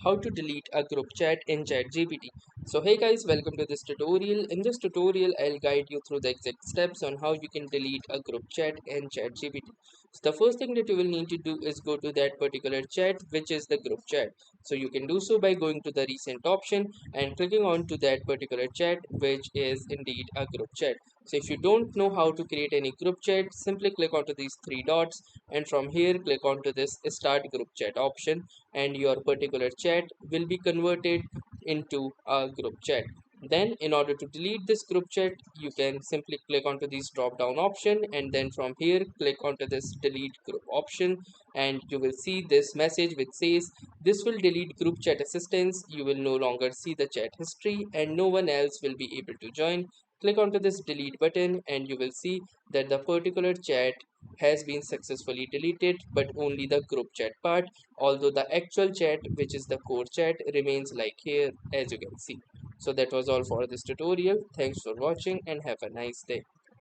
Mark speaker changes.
Speaker 1: how to delete a group chat in ChatGPT. So hey guys, welcome to this tutorial. In this tutorial, I'll guide you through the exact steps on how you can delete a group chat in ChatGPT. So the first thing that you will need to do is go to that particular chat, which is the group chat. So you can do so by going to the recent option and clicking on to that particular chat, which is indeed a group chat. So if you don't know how to create any group chat, simply click onto these three dots and from here click onto this start group chat option, and your particular chat will be converted into a group chat. Then in order to delete this group chat, you can simply click onto this drop down option, and then from here click onto this delete group option, and you will see this message which says this will delete group chat assistance. You will no longer see the chat history and no one else will be able to join. Click onto this delete button and you will see that the particular chat has been successfully deleted, but only the group chat part, although the actual chat, which is the core chat, remains like here as you can see. So that was all for this tutorial. Thanks for watching and have a nice day.